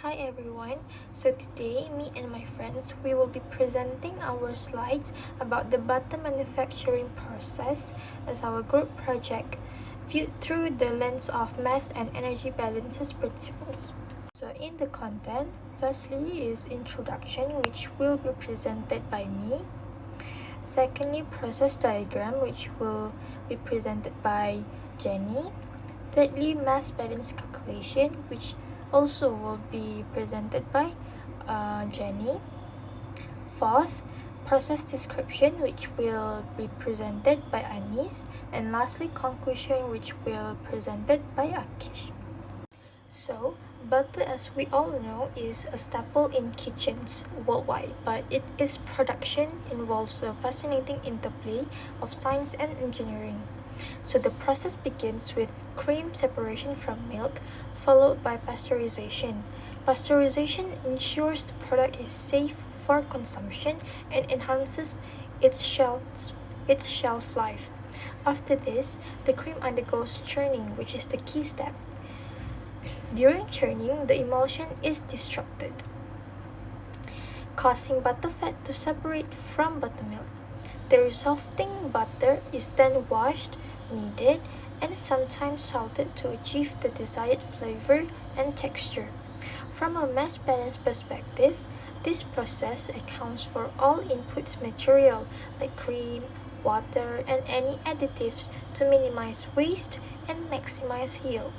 Hi everyone, so today me and my friends we will be presenting our slides about the butter manufacturing process as our group project viewed through the lens of mass and energy balances principles. So in the content, firstly is introduction which will be presented by me. Secondly, process diagram which will be presented by Jenny. Thirdly, mass balance calculation, which also will be presented by Jenny. Fourth, process description, which will be presented by Anis. And lastly, conclusion, which will be presented by Akish. So, butter, as we all know, is a staple in kitchens worldwide, but its production involves a fascinating interplay of science and engineering. So the process begins with cream separation from milk, followed by pasteurization. Pasteurization ensures the product is safe for consumption and enhances its shelf life. After this, the cream undergoes churning, which is the key step. During churning, the emulsion is destructed, causing butterfat to separate from buttermilk. The resulting butter is then washed, kneaded, and sometimes salted to achieve the desired flavor and texture. From a mass balance perspective, this process accounts for all inputs material like cream, water, and any additives to minimize waste and maximize yield.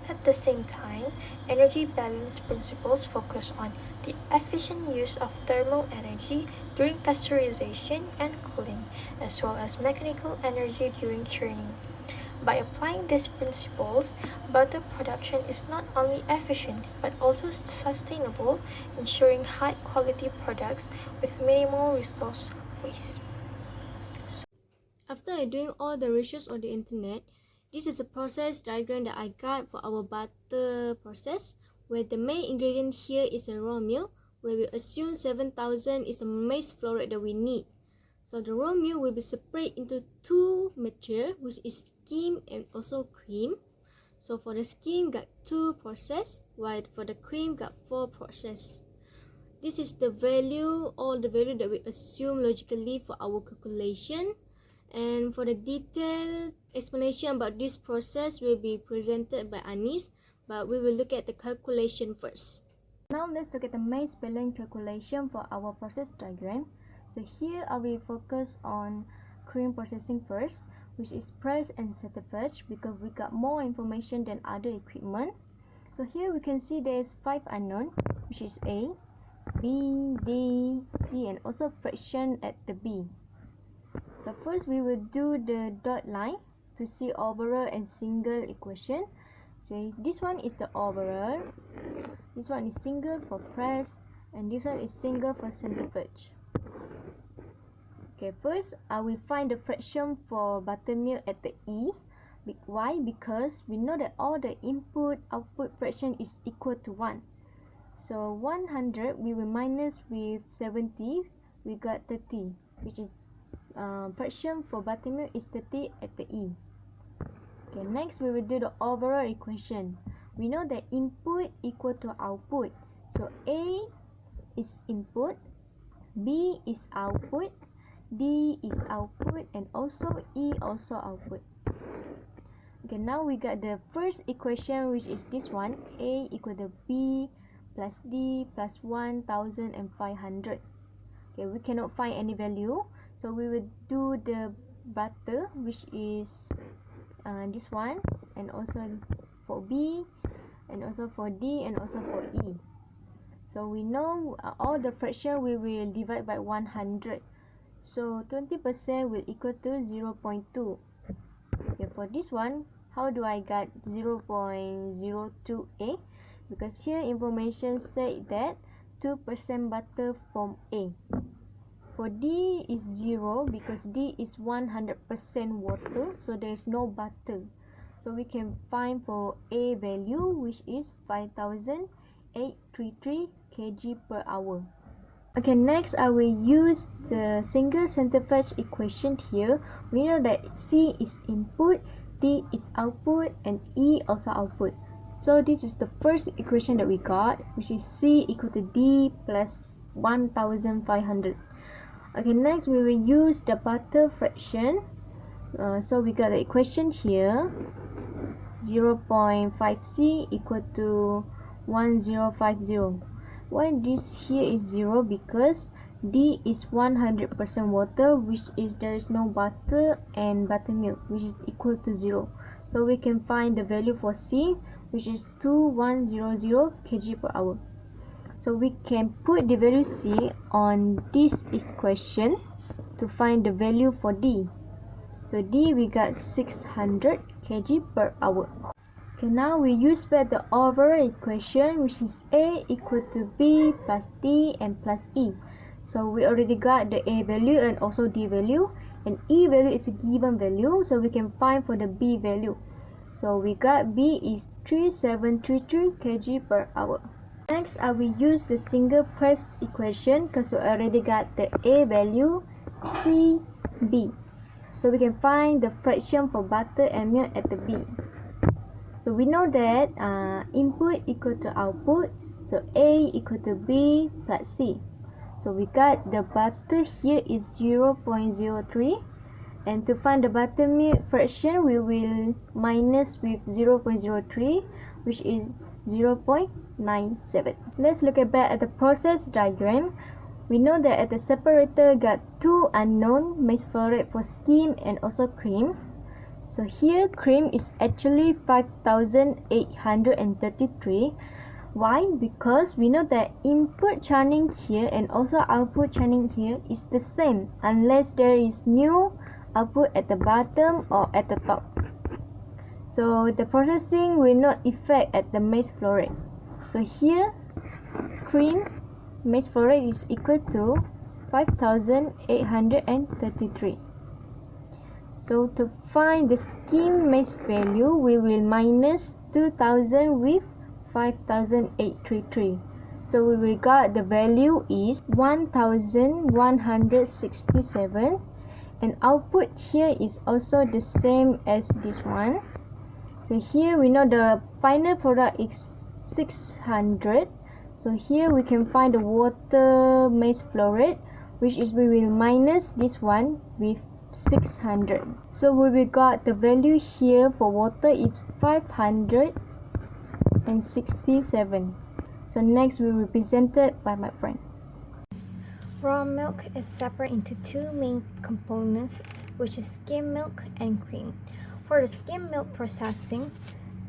At the same time, energy balance principles focus on the efficient use of thermal energy during pasteurization and cooling, as well as mechanical energy during churning. By applying these principles, butter production is not only efficient but also sustainable, ensuring high quality products with minimal resource waste. After doing all the research on the internet, this is a process diagram that I got for our butter process, where the main ingredient here is a raw milk, where we assume 7,000 is the maize flour that we need. So the raw milk will be separated into two material, which is skim and also cream. So for the skim got 2 process, while for the cream got 4 process. This is the value, all the value that we assume logically for our calculation. And for the detailed explanation about this process will be presented by Anis, but we will look at the calculation first. Now let's look at the mass balance calculation for our process diagram. So here I will focus on cream processing first, which is press and centrifuge, because we got more information than other equipment. So here we can see there is 5 unknown, which is A, B, D, C, and also fraction at the B. So first we will do the dot line to see overall and single equation. So this one is the overall, this one is single for press, and this one is single for centrifuge. Okay, first I will find the fraction for buttermilk at the E. Why? Because we know that all the input-output fraction is equal to 1. So 100 we will minus with 70, we got 30, which is fraction for buttermilk is 30 at the E. Okay, next we will do the overall equation. We know that input equal to output. So A is input, B is output, D is output, and also E also output. Okay, now we got the first equation, which is this one. A equal to B plus D plus 1,500. Okay, we cannot find any value, so we will do the butter, which is this one, and also for B, and also for D, and also for E. So we know all the fraction we will divide by 100. So 20% will equal to 0.2. Okay, for this one, how do I get 0.02A? Because here information said that 2% butter from A. For D is 0 because D is 100% water, so there is no butter. So we can find for A value, which is 5,833 kg per hour. Okay, next I will use the single centrifuge equation here. We know that C is input, D is output, and E also output. So this is the first equation that we got, which is C equal to D plus 1500. Okay, next we will use the butter fraction. So we got the equation here, 0.5C equal to 1050. Why this here is 0? Because D is 100% water, which is there is no butter and buttermilk, which is equal to 0. So we can find the value for C, which is 2100 kg per hour. So we can put the value C on this equation to find the value for D. So D we got 600 kg per hour. Okay, now we use back the overall equation, which is A equal to B plus D and plus E. So we already got the A value and also D value, and E value is a given value, so we can find for the B value. So we got B is 3733 kg per hour. Next, I will use the single press equation because we already got the A value, C, B. So we can find the fraction for butter and milk at the B. So we know that input equal to output. So A equal to B plus C. So we got the butter here is 0.03. And to find the buttermilk fraction, we will minus with 0.03, which is 0.97. Let's look back at the process diagram. We know that at the separator got two unknown maize flour rate for skim and also cream. So here cream is actually 5833. Why? Because we know that input churning here and also output churning here is the same unless there is new output at the bottom or at the top. So the processing will not affect at the maize flour rate. So here cream maize flour rate is equal to 5833. So to find the skim maize value, we will minus 2000 with 5833. So we will got the value is 1167, and output here is also the same as this one. So here we know the final product is 600. So here we can find the water maize flour rate, which is we will minus this one with 600. So we will got the value here for water is 567. So next we will present it by my friend. Raw milk is separated into two main components, which is skim milk and cream. For the skim milk processing,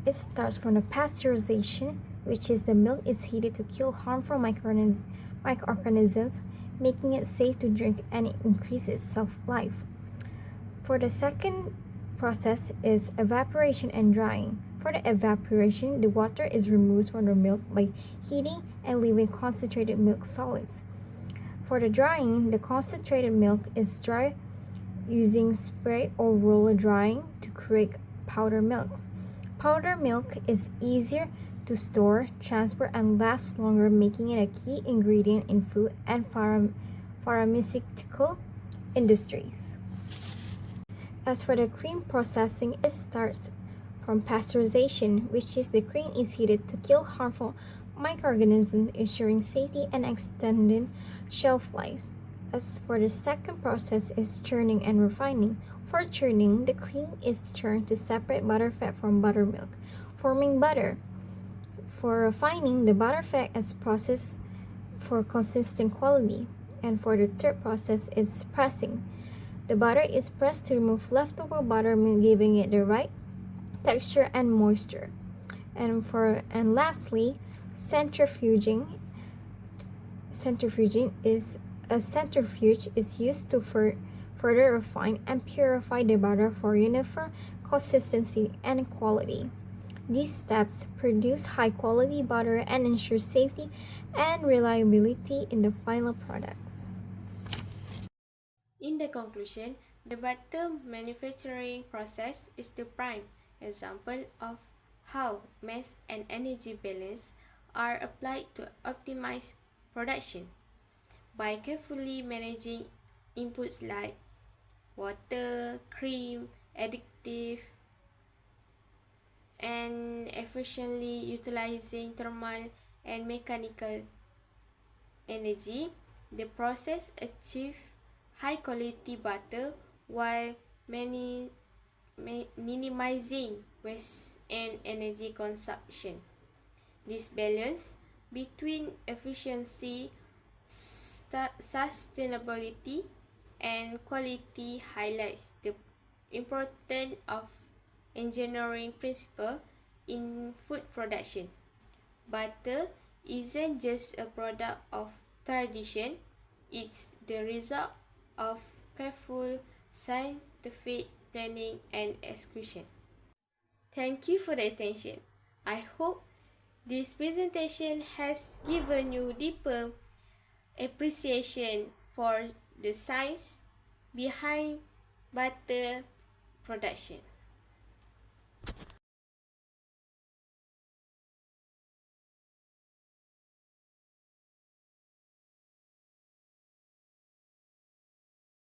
it starts from the pasteurization, which is the milk is heated to kill harmful microorganisms, making it safe to drink, and it increases shelf life. For the second process is evaporation and drying. For the evaporation, the water is removed from the milk by heating and leaving concentrated milk solids. For the drying, the concentrated milk is dried using spray or roller drying to create powder milk. Powder milk is easier to store, transport, and lasts longer, making it a key ingredient in food and pharmaceutical industries. As for the cream processing, it starts from pasteurization, which is the cream is heated to kill harmful microorganisms, ensuring safety and extending shelf life. As for the second process is churning and refining. For churning, the cream is churned to separate butterfat from buttermilk, forming butter. For refining, the butterfat is processed for consistent quality. And for the third process is pressing. The butter is pressed to remove leftover buttermilk, giving it the right texture and moisture. And lastly, centrifuging. Centrifuging is a centrifuge is used to further refine and purify the butter for uniform consistency and quality. These steps produce high quality butter and ensure safety and reliability in the final products. In the conclusion, the butter manufacturing process is the prime example of how mass and energy balance are applied to optimize production. By carefully managing inputs like water, cream, additive, and efficiently utilizing thermal and mechanical energy, the process achieves high quality butter while minimizing waste and energy consumption. This balance between efficiency, sustainability, and quality highlights the importance of engineering principle in food production. Butter isn't just a product of tradition, it's the result of careful scientific planning and execution. Thank you for the attention. I hope this presentation has given you deeper appreciation for the science behind butter production.